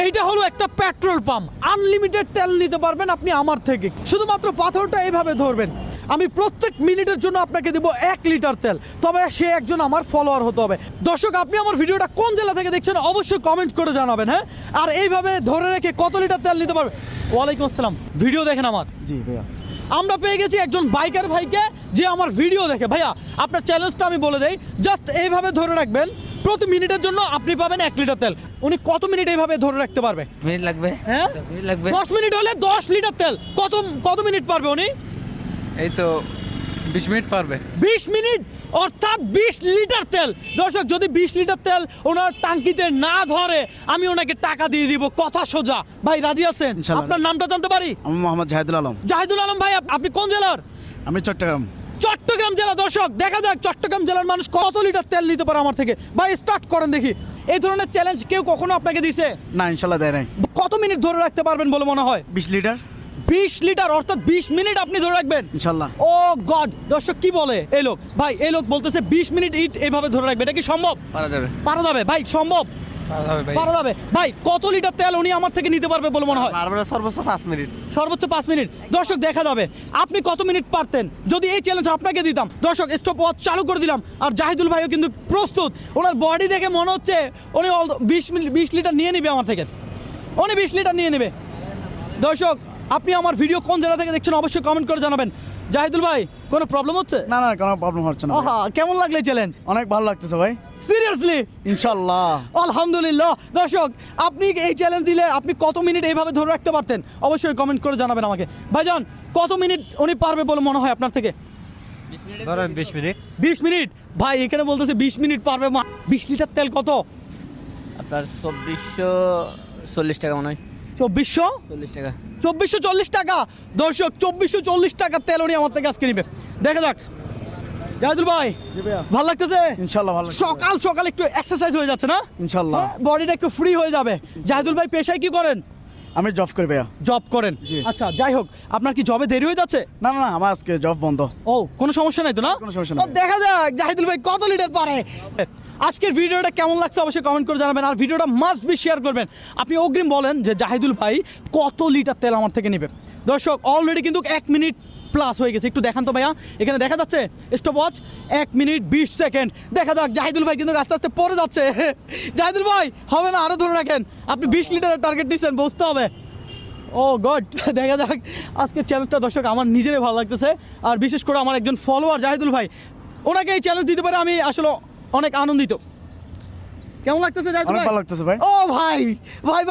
এইটা হলো একটা পেট্রোল পাম্প, আনলিমিটেড তেল নিতে পারবেন আপনি আমার থেকে। শুধুমাত্র পাথরটা এইভাবে ধরবেন, আমি প্রত্যেক মিনিটের জন্য আপনাকে দেবো 1 লিটার তেল, তবে সে একজন আমার ফলোয়ার হতে হবে। দর্শক, আপনি আমার ভিডিওটা কোন জেলা থেকে দেখছেন অবশ্যই কমেন্ট করে জানাবেন। হ্যাঁ, আর এইভাবে ধরে রেখে কত লিটার তেল নিতে পারবে। ওয়ালাইকুম আসসালাম, ভিডিও দেখেন আমার। জি ভাইয়া, আমরা পেয়ে গেছি একজন বাইকার ভাইকে যে আমার ভিডিও দেখে। ভাইয়া, আপনার চ্যালেঞ্জটা আমি বলে দেই, জাস্ট এইভাবে ধরে রাখবেন, প্রতি মিনিটের জন্য আপনি পাবেন 1 লিটার তেল। উনি কত মিনিট এইভাবে ধরে রাখতে পারবে? মিনিট লাগবে। হ্যাঁ, 10 মিনিট লাগবে। 10 মিনিট হলে 10 লিটার তেল। কত মিনিট পারবে উনি? এই তো 20 মিনিট পারবে। 20 মিনিট অর্থাৎ 20 লিটার তেল। দর্শক, যদি 20 লিটার তেল ওনার টাঙ্কিতে না ধরে আমি ওনাকে টাকা দিয়ে দিব, কথা সোজা। ভাই রাজি আছেন? ইনশাআল্লাহ। আপনার নামটা জানতে পারি? আমি মোহাম্মদ জাহিদুল আলম। জাহিদুল আলম ভাই, আপনি কোন জেলার? আমি চট্টগ্রাম। চট্টগ্রাম জেলা। দর্শক, দেখা যাক চট্টগ্রাম জেলার মানুষ কত লিটার তেল নিতে পারে আমার থেকে। ভাই স্টার্ট করেন দেখি। এই ধরনের চ্যালেঞ্জ কেউ কখনো আপনাকে দিছে? না, ইনশাল্লাহ দেয় নাই। কত মিনিট ধরে রাখতে পারবেন বলে মনে হয়? 20 লিটার 20 লিটার অর্থাৎ 20 মিনিট আপনি ধরে রাখবেন ইনশাল্লাহ। ও গড, দর্শক কি বলে এই লোক? ভাই এই লোক বলতেছে 20 মিনিট ইট এইভাবে ধরে রাখবে, এটা কি সম্ভব? পারা যাবে। পারা যাবে ভাই, সম্ভব পারা যাবে ভাই। পারা যাবে। ভাই কত লিটার তেল উনি আমার থেকে নিতে পারবে বলে মনে হয়? পারবে সর্বোচ্চ 5 মিনিট। সর্বোচ্চ 5 মিনিট। দর্শক, দেখা যাবে আপনি কত মিনিট পারতেন যদি এই চ্যালেঞ্জ আপনাকে দিতাম। দর্শক, স্টপ ওয়াচ চালু করে দিলাম। আর জাহিদুল ভাইও কিন্তু প্রস্তুত। ওনার বডি দেখে মনে হচ্ছে উনি 20 লিটার নিয়ে নেবে আমার থেকে। উনি 20 লিটার নিয়ে নেবে। দর্শক, আপনি আমার ভিডিও কোন জেলা থেকে দেখছেন অবশ্যই কমেন্ট করে জানাবেন। জাহিদুল ভাই, কোনো প্রবলেম হচ্ছে? না না, কোনো প্রবলেম হচ্ছে না। আহা, কেমন লাগলো চ্যালেঞ্জ? অনেক ভালো লাগতেছে ভাই, সিরিয়াসলি? ইনশাল্লাহ। আলহামদুলিল্লাহ। দর্শক, আপনি এই চ্যালেঞ্জ দিলে আপনি কত মিনিট এইভাবে ধরে রাখতে পারতেন অবশ্যই কমেন্ট করে জানাবেন আমাকে। ভাইজান, কত মিনিট উনি পারবে বলে মনে হয় আপনার থেকে? 20 মিনিট। 20 মিনিট। ভাই এখানে বলতেছে 20 মিনিট পারবে। 20 লিটার তেল কত? আপনার 2440 টাকা মনে হয়। 2440 টাকা। 2440 টাকা। দর্শক, 2440 টাকা তেল উনি আমার থেকে আজকে নিবে। দেখা যাক। জাহিদুল ভাই, জি ভাইয়া, ভালো লাগতেছে? ইনশাল্লাহ ভালো লাগতেছে। সকাল সকাল একটু এক্সারসাইজ হয়ে যাচ্ছে না? ইনশাল্লাহ। বডিটা একটু ফ্রি হয়ে যাবে। জাহিদুল ভাই পেশায় কি করেন? আমি জব করি ভাইয়া। জব করেন? জি। আচ্ছা, যাই হোক, আপনার কি জবে দেরি হয়ে যাচ্ছে? না না না, আমার আজকে জব বন্ধ। ও, কোনো সমস্যা নাই তো না? কোনো সমস্যা ও, নাই। দেখা যাক জাহিদুল ভাই কত লিটার পারে। আজকের ভিডিওটা কেমন লাগছে অবশ্যই কমেন্ট করে জানাবেন। আর ভিডিওটা মাস্ট বি শেয়ার করবেন। আপনি অগ্রিম বলেন যে জাহিদুল ভাই কত লিটার তেল আমার থেকে নেবে। দর্শক, অলরেডি কিন্তু 1 মিনিট প্লাস হয়ে গেছে। একটু দেখান তো ভাইয়া, এখানে দেখা যাচ্ছে স্টপ ওয়াচ 1 মিনিট 20 সেকেন্ড। দেখা যাক, জাহিদুল ভাই কিন্তু আস্তে আস্তে পড়ে যাচ্ছে। জাহিদুল ভাই, হবে না, আরো ধরে রাখেন। আপনি 20 লিটারের টার্গেট দিচ্ছেন, বুঝতে হবে। ও গড, দেখা যাক। আজকের চ্যালেঞ্জটা দর্শক আমার নিজেরই ভালো লাগতেছে। আর বিশেষ করে আমার একজন ফলোয়ার জাহিদুল ভাই, ওনাকে এই চ্যালেঞ্জ দিতে পারে আমি আসলে অনেক আনন্দিত। কেমন লাগতেছে জাহিদুল অনেক ভাই? ভালো লাগতেছে ভাই। ও ভাই, ভাই